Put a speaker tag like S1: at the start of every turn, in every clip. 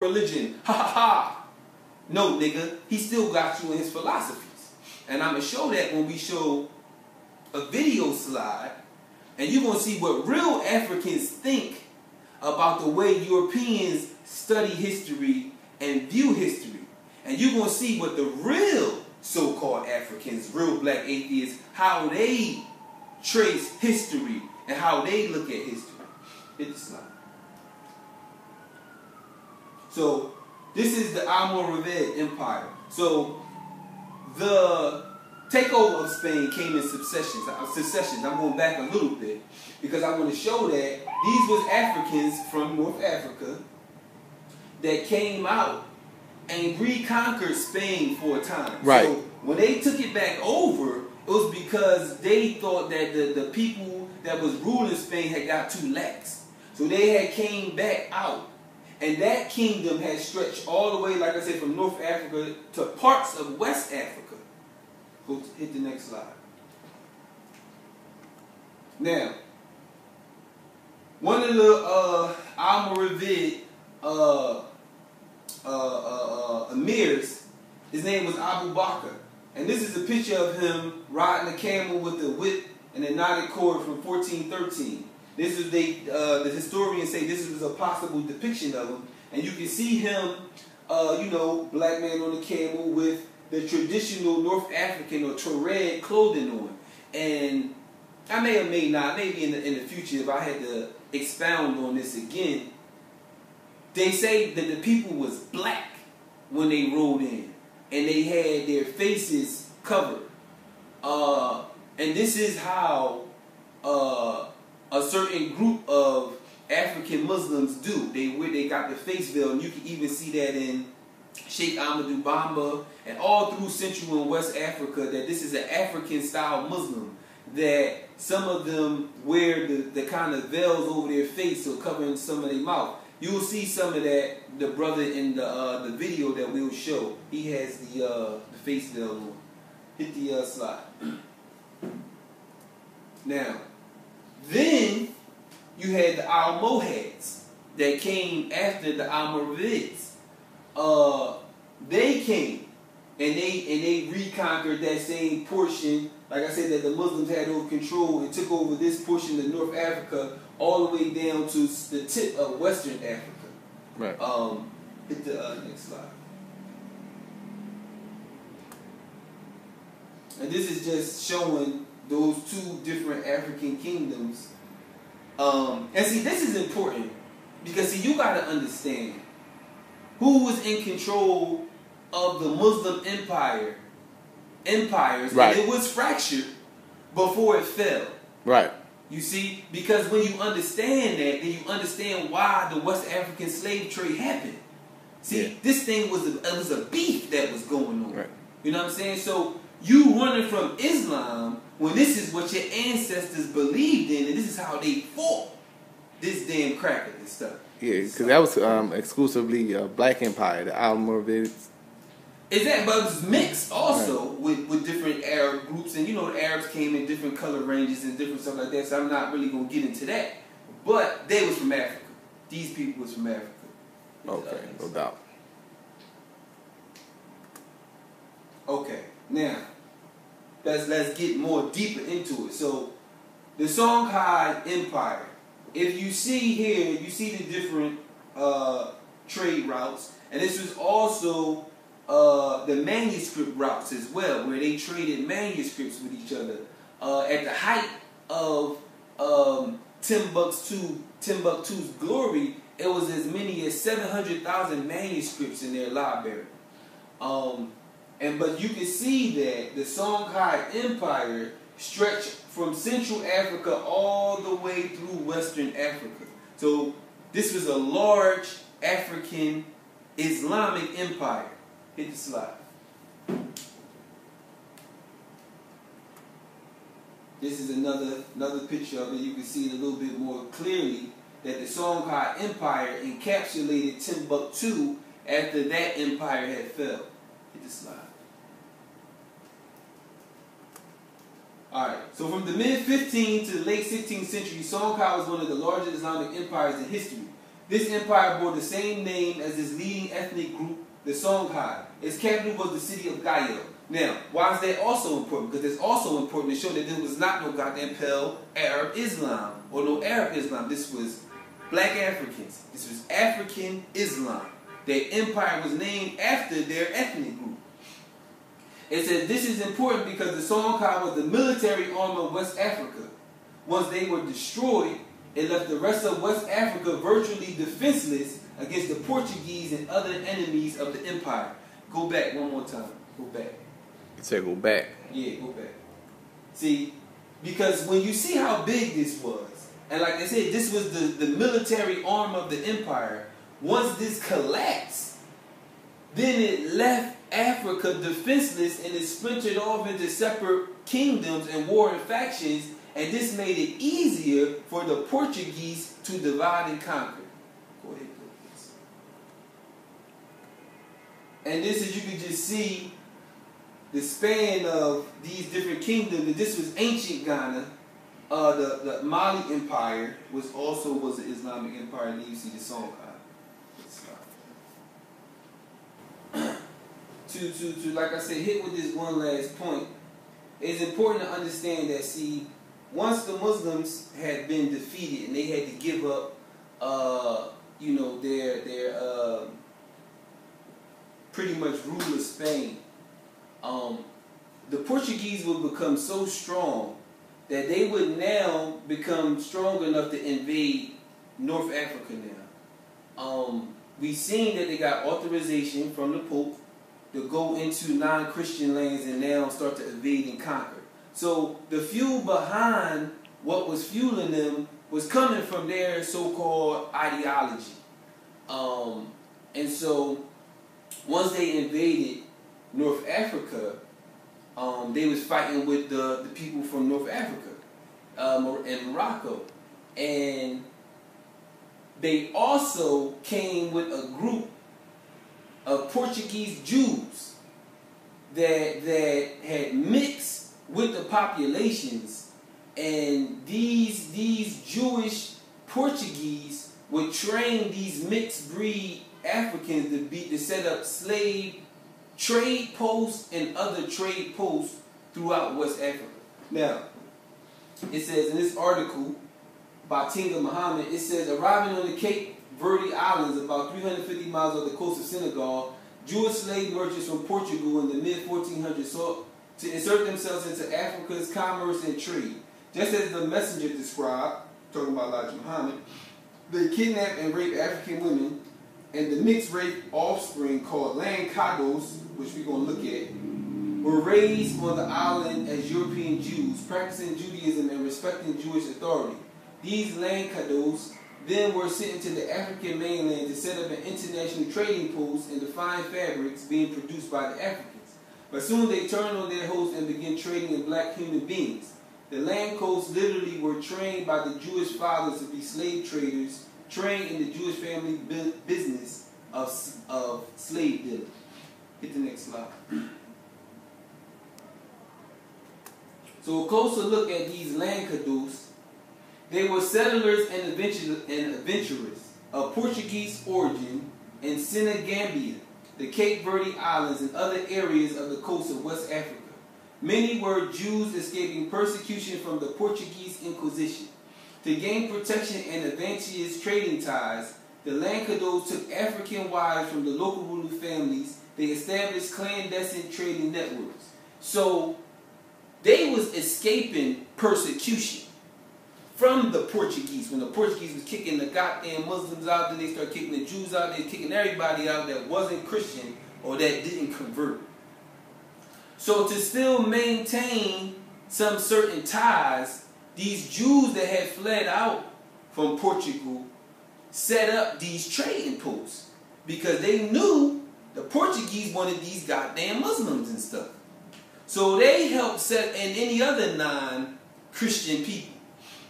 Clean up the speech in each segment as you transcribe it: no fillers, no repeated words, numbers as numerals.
S1: religion. Ha ha ha. No, nigga. He still got you in his philosophies. And I'm going to show that when we show a video slide. And you're going to see what real Africans think about the way Europeans study history and view history. And you're going to see what the real so-called Africans, real black atheists, how they trace history and how they look at history. Hit the slide. So, this is the Almoravid Empire. So, the takeover of Spain came in successions. I'm going back a little bit because I want to show that these was Africans from North Africa that came out and reconquered Spain for a time.
S2: Right.
S1: So when they took it back over, it was because they thought that the people that was ruling Spain had got too lax. So they had came back out. And that kingdom had stretched all the way, like I said, from North Africa to parts of West Africa. Go hit the next slide. Now, one of the Almoravid emirs, his name was Abu Bakr. And this is a picture of him riding a camel with a whip and a knotted cord from 1413. This is the historians say this was a possible depiction of him. And you can see him, you know, black man on the camel with the traditional North African or Tuareg clothing on. And I may or may not, maybe in the future if I had to expound on this again, they say that the people was black when they rode in. And they had their faces covered. And this is how a certain group of African Muslims do. They got the face veil, and you can even see that in Sheikh Ahmadou Bamba and all through Central and West Africa, that this is an African-style Muslim, that some of them wear the kind of veils over their face or covering some of their mouth. You will see some of that, the brother in the video that we'll show. He has the face veil on. Hit the slide. Now, then you had the Almohads that came after the Almoravids. They came and they reconquered that same portion, like I said, that the Muslims had over control, and took over this portion of North Africa all the way down to the tip of Western Africa.
S2: Right.
S1: Hit the next slide. And this is just showing those two different African kingdoms. And see, this is important because see, you got to understand who was in control of the Muslim empires,
S2: right.
S1: And it was fractured before it fell.
S2: Right.
S1: You see, because when you understand that, then you understand why the West African slave trade happened. See,
S2: yeah.
S1: This thing was a beef that was going on.
S2: Right.
S1: You know what I'm saying? So you running from Islam when this is what your ancestors believed in, and this is how they fought this damn cracker and stuff.
S2: Yeah, because that was exclusively a black empire, the Almoravids.
S1: Is that, but it was mixed also with different Arab groups, and you know the Arabs came in different color ranges and different stuff like that. So I'm not really gonna get into that. But they was from Africa. These people was from Africa.
S2: Okay, no doubt.
S1: Okay, now let's get more deeper into it. So the Songhai Empire. If you see here, you see the different trade routes, and this was also the manuscript routes as well, where they traded manuscripts with each other. At the height of Timbuktu's glory, it was as many as 700,000 manuscripts in their library. But you can see that the Songhai Empire stretched from Central Africa all the way through Western Africa. So this was a large African Islamic empire. Hit the slide. This is another picture of it. You can see it a little bit more clearly that the Songhai Empire encapsulated Timbuktu after that empire had fell. Hit the slide. Alright, so from the mid-15th to the late 16th century, Songhai was one of the largest Islamic empires in history. This empire bore the same name as its leading ethnic group, the Songhai. Its capital was the city of Gayo. Now, why is that also important? Because it's also important to show that this was not no goddamn pale Arab Islam or no Arab Islam. This was black Africans. This was African Islam. Their empire was named after their ethnic group. It says this is important because the Songhai was the military arm of West Africa. Once they were destroyed, it left the rest of West Africa virtually defenseless against the Portuguese and other enemies of the empire. Go back one more time. Go back.
S2: You said go back.
S1: Yeah, go back. See, because when you see how big this was, and like I said, this was the military arm of the empire. Once this collapsed, then it left Africa defenseless and it splintered off into separate kingdoms and warring factions, and this made it easier for the Portuguese to divide and conquer. Go ahead, please. And this is, you can just see the span of these different kingdoms. This was ancient Ghana. The Mali Empire was an Islamic empire, and then you see the Songhai. To like I said, hit with this one last point. It's important to understand that, see, once the Muslims had been defeated and they had to give up, their pretty much rule of Spain, the Portuguese would become so strong that they would now become strong enough to invade North Africa now. We've seen that they got authorization from the Pope to go into non-Christian lands and now start to invade and conquer. So the fuel behind what was fueling them was coming from their so-called ideology. And so once they invaded North Africa, they was fighting with the people from North Africa and Morocco. And they also came with a group of Portuguese Jews that had mixed with the populations, and these Jewish Portuguese would train these mixed breed Africans to set up slave trade posts and other trade posts throughout West Africa. Now, it says in this article by Tinga Muhammad, it says, arriving on the Cape Verde Islands, about 350 miles off the coast of Senegal, Jewish slave merchants from Portugal in the mid-1400s sought to insert themselves into Africa's commerce and trade. Just as the messenger described, talking about Elijah Muhammad, they kidnapped and raped African women, and the mixed race offspring called Lancados, which we're going to look at, were raised on the island as European Jews, practicing Judaism and respecting Jewish authority. These Lancados then were sent into the African mainland to set up an international trading post and to find fabrics being produced by the Africans. But soon they turned on their hosts and began trading in black human beings. The Lancados literally were trained by the Jewish fathers to be slave traders, trained in the Jewish family business of slave dealing. Hit the next slide. So a closer look at these Lancados. They were settlers and adventurers of Portuguese origin in Senegambia, the Cape Verde Islands, and other areas of the coast of West Africa. Many were Jews escaping persecution from the Portuguese Inquisition. To gain protection and advantageous trading ties, the Lancados took African wives from the local ruling families. They established clandestine trading networks. So they was escaping persecution from the Portuguese. When the Portuguese was kicking the goddamn Muslims out, then they started kicking the Jews out, they were kicking everybody out that wasn't Christian or that didn't convert. So to still maintain some certain ties, these Jews that had fled out from Portugal set up these trading posts because they knew the Portuguese wanted these goddamn Muslims and stuff. So they helped set, and any other non-Christian people.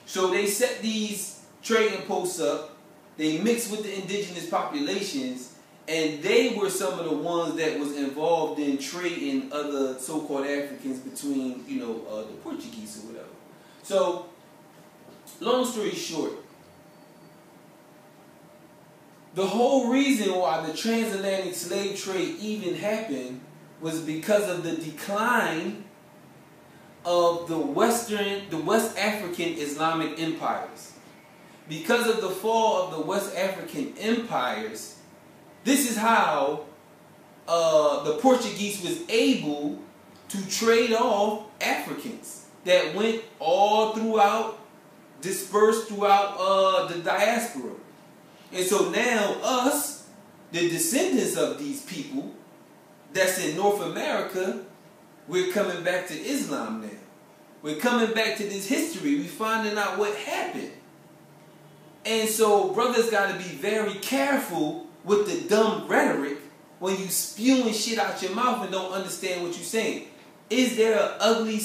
S1: So they set these trading posts up, they mixed with the indigenous populations, and they were some of the ones that was involved in trading other so-called Africans between, the Portuguese or whatever. So, long story short, The whole reason why the transatlantic slave trade even happened was because of the decline of the West African Islamic empires. Because of the fall of the West African empires, this is how the Portuguese was able to trade off Africans that went all throughout, dispersed throughout the diaspora. And so now us, the descendants of these people that's in North America, we're coming back to Islam now. We're coming back to this history. We're finding out what happened. And so brothers got to be very careful with the dumb rhetoric when you spewing shit out your mouth and don't understand what you're saying. Is there an ugly